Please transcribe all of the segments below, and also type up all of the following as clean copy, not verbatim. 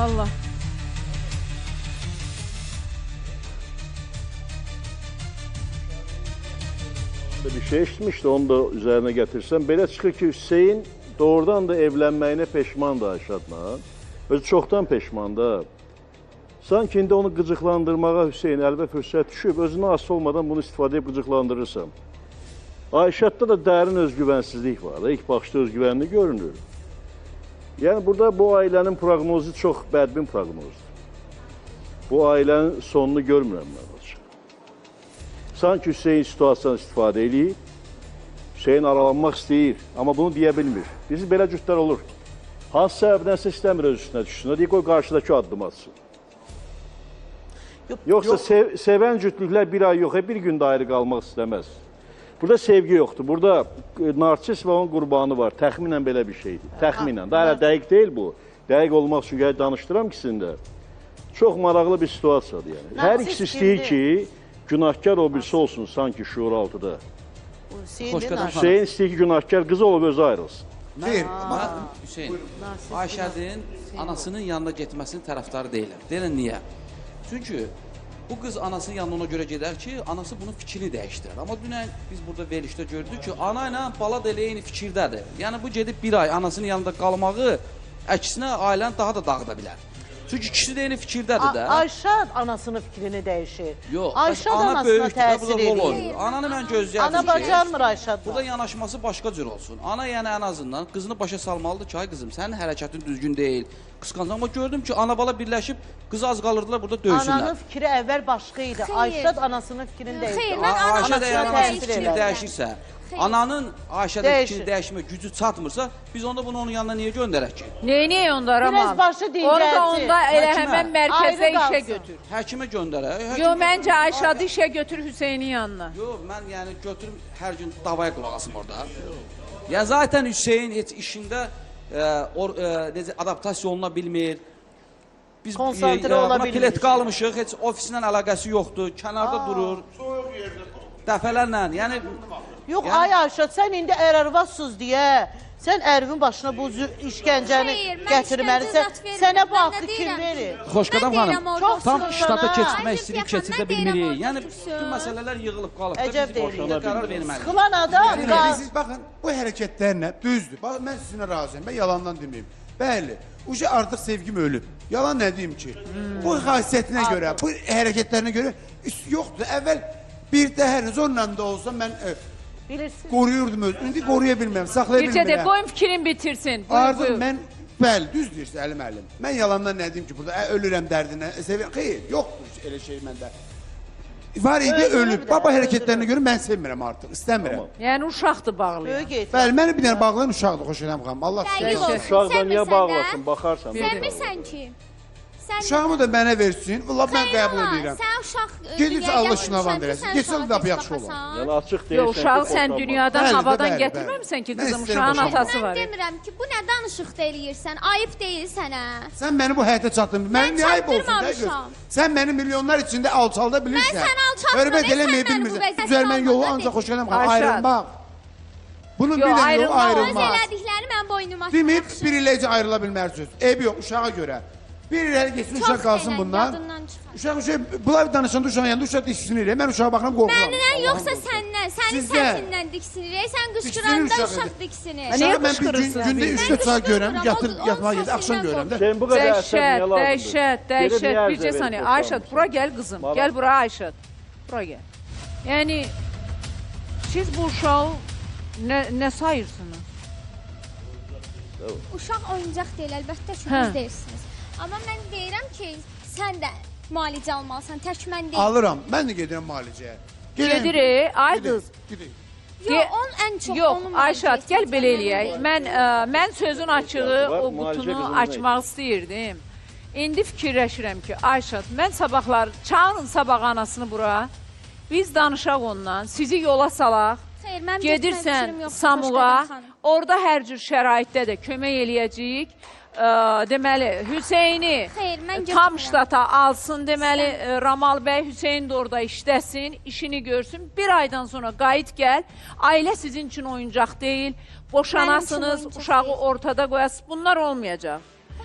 Allah. Bir şey eşitmişdi, onu da üzerine getirsem. Belə çıxır ki, Hüseyin doğrudan da evlənməyinə peşmandır Ayşadla. Özü çoxdan peşmandır. Sanki indi onu qıcıqlandırmağa Hüseyin əlbə fürsət düşüb, özünə asıl olmadan bunu istifadə edib qıcıqlandırırsam. Ayşadda da dərin özgüvənsizlik var da, ilk baxışda özgüvənli görünür. Yəni burada bu ailənin proqnozu çox bədbin proqnozdur. Bu ailənin sonunu görmürəm mən açıq. Sanki Hüseyin situasiyadan istifadə edir, Hüseyin aralanmaq istəyir, amma bunu deyə bilmir. Bizi belə cütlər olur. Hansı səbəbdənsə istəmir öz üstünə düşsün, deyir, qoy qarşıdakı addım atsın. Yoxsa sevən cütlüklər bir ay yox, bir gün də ayrı qalmaq istəməz. Burada sevgi yoxdur, burada narsis və onun qurbanı var, təxminən belə bir şeydir, təxminən. Daha hələ dəqiq deyil bu, dəqiq olmaq üçün gəl danışdıram ikisində. Çox maraqlı bir situasiyadır yəni. Hər ikisi istəyir ki, günahkar o birisi olsun sanki şuur altıda. Hüseyin istəyir ki, günahkar qızı olub özü ayrılsın. Hüseyin, Ayşənin anasının yanına getməsinin tərəfdarı deyiləm. Deyilən niyə? Çünki bu qız anasının yanına ona görə gedər ki, anası bunun fikrini dəyişdirir. Amma dünən biz burada verilişdə gördük ki, ana ilə bala da elə eyni fikirdədir. Yəni bu gedib bir ay anasının yanında qalmağı əksinə ailəni daha da dağıda bilər. Çünki ikisi də eyni fikirdədir də. Ayşad anasının fikrini dəyişir. Yox, Ayşad ana anasına böyükdür, təsir burada rol edir. oynuyor. Ananı mən gözləyərdim Ana ki, bacarmır Ayşadla. burada yanaşması başqa cür olsun. Ana yəni ən azından qızını başa salmalıdır ki, ay qızım, sənin hərəkətin düzgün deyil. Qısqancam, amma gördüm ki, ana bala birləşib qızı az qalırdılar, burada döysünlər. Ananın fikri əvvəl başqa idi. Ayşad anasının fikrini dəyişir. Xeyr, mən Ayşə də yəni anasının təsir fikri edir. dəyişirsə, ananın Ayşədə Dəyişir. fikrini dəyişmə gücü çatmırsa, biz onda bunu onun yanına niyə göndərək ki? Neynəyə onda Raman? Biraz başı dincəlsin. Orada onda elə Həkimə. həmən mərkəzə Ayrı işə qalsın. götür. Həkimə göndərək. Yo, məncə Ayşadı işə götür Hüseynin yanına. Yox, mən yəni götürüm hər gün davaya qulaq asım orada. Ya zaten Hüseyin heç işində necə adaptasiya oluna bilmir. Biz Konsantre ola buna bilmir. bilet qalmışıq, heç ofisindən əlaqəsi yoxdur, kənarda durur. Dəfələrlə, yəni Yox, ay Ayşad, sən indi ərarvatsız deyə, sən ərvin başına bu işgəncəni Xeyr, mən gətirməlisən. işgəncə zat vermirəm, Sənə bu mən haqqı də kim deyirəm. verir? Xoşqədəm Mən xanım, deyirəm orada tam otursun ştata sana. keçmək Ay, istəyirik, Zülfiyə keçidə xanım, mən deyirəm bilmirik. orada Yəni otursun. bütün məsələlər yığılıb qalıb da Əcəb biz deyil. boşanda qərar verməliyik. Sıxılan adam, Siz baxın, bu hərəkətlərlə düzdür. Bax, mən sizinlə razıyam, mən yalandan deməyim. Bəli, uca artıq sevgim ölüb. Yalan nə deyim ki? Bu xasiyyətinə görə, bu hərəkətlərinə görə yoxdur. Əvvəl bir də hər zorla da olsa mən bilirsin. qoruyurdum özümü. İndi qoruya bilmirəm, saxlaya Bircə də bilmirəm. qoyun fikrin bitirsin. Buyur, Artıq buyur. mən, bəli, düz deyirsən Əlim əlim. Mən yalandan nə deyim ki, burada ölürəm dərdinə, sevəm. Xeyr, yoxdur elə şey məndə. Var idi, Öldürür ölüb. də, Baba öldürür. hərəkətlərinə görə mən sevmirəm artıq, istəmirəm. Yəni uşaqdır bağlayan. Böyük et. Bəli, məni bir dənə bağlayan uşaqdır, xoşedəm xanım. Allah Dəqiq sizə. olsun. Uşaqda Sən niyə bilsən bağlasın, də, baxarsan. Sən bilsən ki, sən Uşağımı da mənə versin, valla mən Xeyr, qəbul amma edirəm. Sən uşaq Gedib dünyaya Allah gətirmişsən şınavan ki, verəsin. sən Getsən uşağa lap tez yaxşı olar. baxasan. Yəni açıq Yo, deyirsən uşaq ki, sən boşanma. dünyadan, Bəli, havadan bəli, gətirməmisən ki, bəli. qızım, Mən uşağın istəyirəm atası Mən var. demirəm ki, bu nə danışıq da eləyirsən, ayıb deyil sənə. Sən məni bu həyətə çatdın. Mənim niyə ayıb olsun? çatdırmamışam. Sən məni milyonlar içində alçalda bilirsən. Mən səni alçaltmadım, Hörmət sən eləməyə məni bu bilmirsən. vəziyyətə Düzəlmən yolu salmadın. ancaq xoşlanam xanım. Ayşad. Ayrılmaq. Bunun Yo, bir də yolu ayrılmaq. Öz ayrılmaz. elədikləri mən boynuma Demir, taxmışam. bir iləcə ayrıla bilmərsiniz. Eybi yox, uşağa görə. Bir il geçsin Çox uşaq qalsın denən, bundan. yadından çıxar. Uşaq, bunlar danışanda uşağın yanında uşaq diksinir. Mən uşağa baxıram, qorxuram. Məndən yoxsa səndən, sənin Sizdən. səsindən diksinir. Sən Diksinir qışqıranda uşaq uşaq idi. diksinir. Hani- Niyə Uşağı mən bir qışqırırsan? gündə Mən 3-4 saat görürəm, qışqırmıram, yatmağa o gedir, axşam səsindən görürəm də. Sən bu qədər əsəb niyə Dəhşət, lazımdır? dəhşət, Gelib niyə dəhşət. ərzə Bircə verib saniyə. boşanmışsın? Ayşad, bura gəl qızım. Bana. Gəl bura Ayşad. Bura gəl. Yəni, siz bu uşağı nə sayırsınız? Uşaq oyuncaq deyil, əlbəttə ki, Hə. siz deyirsiniz. Amma mən deyirəm ki, sən də müalicə almalısan, tək mən deyil. Alıram. Mən də gedirəm müalicəyə. Gedir, ay qız. Gidirik. Yox, onun ən çox Yox, onun Ayşad, müalicəyə gəl belə ehtiyacı eləyək. var. Mən sözün açığı, Var, o müalicə qutunu qızım açmaq istəyirdim. İndi fikirləşirəm ki, Ayşad, mən sabahlar, çağırın sabah anasını bura. Biz danışaq ondan, sizi yola salaq. Xeyr, mənim getmək fikrim Gedirsən yoxdur, Samuğa, Xoşqədəm xanım. orada hər cür şəraitdə də kömək eləyəcəyik. Deməli, Hüseyni Xeyr, mən tam getmirəm. ştata alsın, deməli, Ramal bəy Hüseyin də orada işləsin, işini görsün. Bir aydan sonra qayıt gəl, ailə sizin üçün oyuncaq deyil, boşanasınız, oyuncaq uşağı deyil. ortada qoyasınız, bunlar olmayacaq.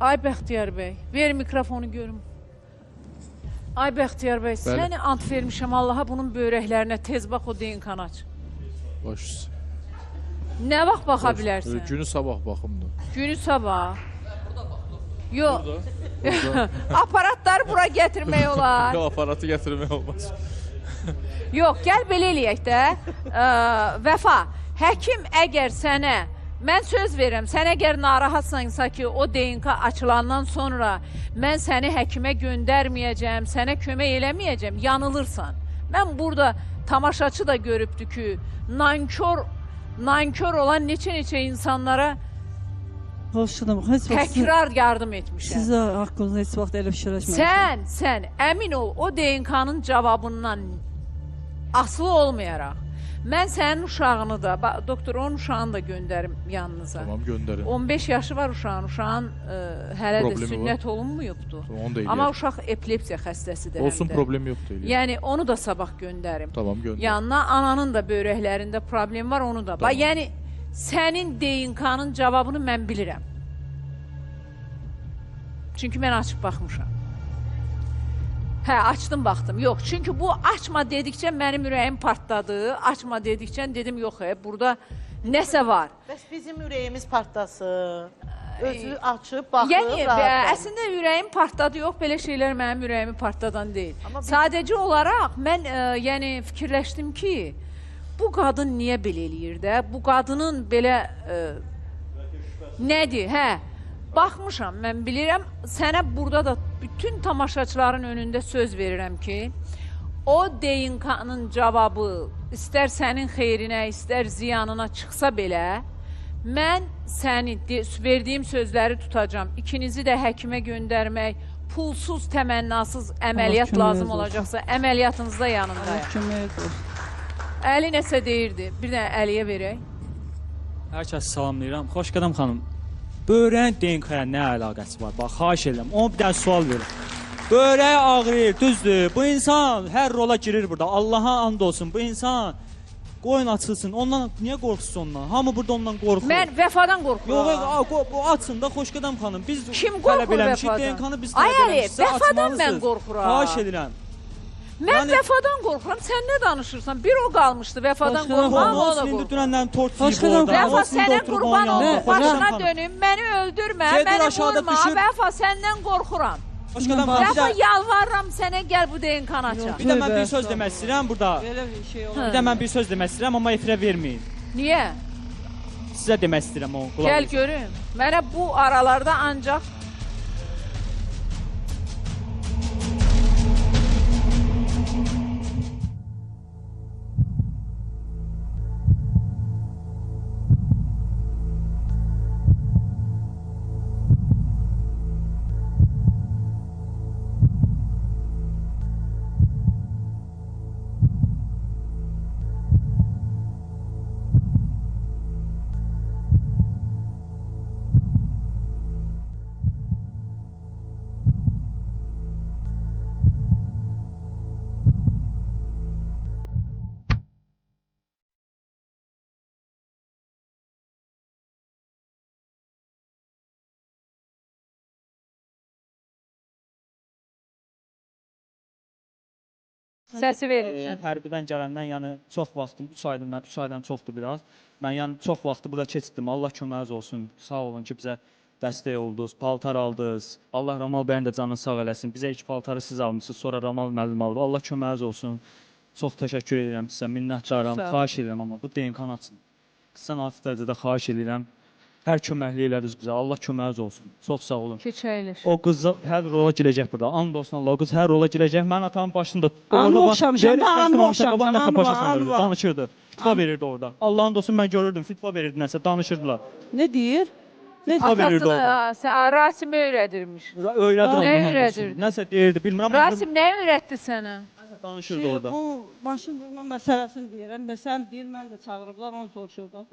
Ay Bəxtiyar bəy, ver mikrofonu görüm. Ay Bəxtiyar bəy, səni ant vermişəm Allaha bunun böyrəklərinə tez bax o DNK-nı aç. Baş üstə. Nə vaxt baxa bilərsən? Günü sabah baxımdır. Günü sabah. Yox. Aparatları bura gətirmək olar. Yox, aparatı gətirmək olmaz. Yox, gəl belə eləyək də. Vəfa, həkim əgər sənə, mən söz verirəm, sən əgər narahatsansa ki, o DNK açılandan sonra mən səni həkimə göndərməyəcəm, sənə kömək eləməyəcəm, yanılırsan. Mən burada tamaşaçı da görübdü ki, nankör olan neçə insanlara Hoşçakalın. Heç vaxt təkrar yardım etmişəm. sizə haqqınızda heç vaxt elə fikirləşməmişəm. Sən əmin ol, o DNK-nın cavabından asılı olmayaraq, mən sənin uşağını da, doktor onun uşağını da göndərim yanınıza. Tamam, göndərin. 15 yaşı var uşağın hələ də Problemi sünnət olunmuyubdu. Onu da eləyər. Amma uşaq epilepsiya xəstəsidir. Olsun, həm də. problem yoxdur eləyər. Yəni onu da sabah göndərim. Tamam, göndər. Yanına ananın da böyrəklərində problem var, onu da. Tamam. Yəni sənin DNK-nın cavabını mən bilirəm. Çünki mən açıb baxmışam. Hə, açdım, baxdım. Yox, çünki bu açma dedikcə mənim ürəyim partladı. Açma dedikcə dedim, yox, burada nəsə var. Bəs bizim ürəyimiz partlasın. Özü açıb, baxıb, Yəni, rahatlanır. əslində ürəyim partladı, yox, belə şeylər mənim ürəyimi partladan deyil. Amma biz- Sadəcə olaraq mən yəni fikirləşdim ki, bu qadın niyə belə eləyir də? Bu qadının belə nədir? Hə, baxmışam, mən bilirəm, sənə burada da bütün tamaşaçıların önündə söz verirəm ki, o DNK-nın cavabı istər sənin xeyrinə, istər ziyanına çıxsa belə, mən səni verdiyim sözləri tutacağam. İkinizi də həkimə göndərmək, pulsuz, təmənnasız əməliyyat Allah lazım köməyiniz olacaqsa, əməliyyatınızda yanındayım. Kömək olsun. Əli nəsə deyirdi, bir dənə Əliyə verək. Hər kəsi salamlayıram. Xoş qədəm xanım. Böyrəyin DNK-ya nə əlaqəsi var? Bax, xahiş edirəm. Ona bir dənə sual verin. Böyrəyi ağrıyır, düzdür. Bu insan hər rola girir burada. Allaha and olsun. Bu insan qoyun açılsın. Ondan niyə qorxursun ondan? Hamı burada ondan qorxur. Mən vəfadan qorxuram. Yox, bu açın da xoş qədəm xanım. Biz Kim tələb qorxur eləmişik, vəfadan? DNK-nı biz Ay tələb Əli, eləmişik. Siz vəfadan açmalısınız. mən qorxuram. Xahiş edirəm. Mən Yəni- vəfadan qorxuram, sən nə danışırsan? Bir o qalmışdı, vəfadan Başqana qorxuram, o da Onun indi qorxuram. dünəndən tort Xoş yiyib qədəm orada. xanım. Vəfa Olsun da sənə oturub qurban onun olum, yanında. başına Xoş qədəm dönüm, məni öldürmə, Gedir məni aşağıda vurma, düşür. Vəfa səndən qorxuram. Xoş qədəm xanım. Bir Vəfa də- yalvarıram sənə gəl bu DNK-nı açaq. Bir də mən bir söz demək istəyirəm burada. Belə bir şey olur. Bir də mən bir söz demək istəyirəm, amma efirə verməyin. Niyə? Sizə demək istəyirəm o qulaq. Gəl görüm. Mənə bu aralarda ancaq səsi verir. Hərbidən gələndən, yəni çox vaxtım 3 aydan çoxdur biraz. Mən yəni çox vaxtı burada keçirdim. Allah köməyiniz olsun. Sağ olun ki, bizə dəstək oldunuz, paltar aldınız. Allah Ramal bəyin də canını sağ eləsin. Bizə ilk paltarı siz almısınız, sonra Ramal müəllim aldı. Allah köməyiniz olsun. Çox təşəkkür edirəm sizə, minnətdaram. Sağ ol. Xahiş edirəm amma bu DNK-nı açın. Qısa nazik dərəcədə xahiş edirəm. Hər köməklik elədiniz bizə. Allah köməyiniz olsun. Çox sağ olun. Keçəyilir. O qız hər rola girəcək burada. And olsun Allah, o qız hər rola girəcək. Mən atamın başında Anı oxşamışam, da anı oxşamışam, anı var. danışırdı. Fitva verirdi orada. Allahın olsun mən görürdüm. Fitva verirdi nəsə, danışırdılar. Ne deyir? Ne Fitva verirdi Atasını, orada. sən Rasimi öyrədirmiş. Öyrədir Nə Allahın öyrədirdi? olsun. Nəsə deyirdi, bilmirəm. Rasim nə öyrətdi sənə? Danışırdı orada. Bu maşın durma məsələsini deyirəm. Və sən deyir, mən də çağırıblar, onu soruşurlar.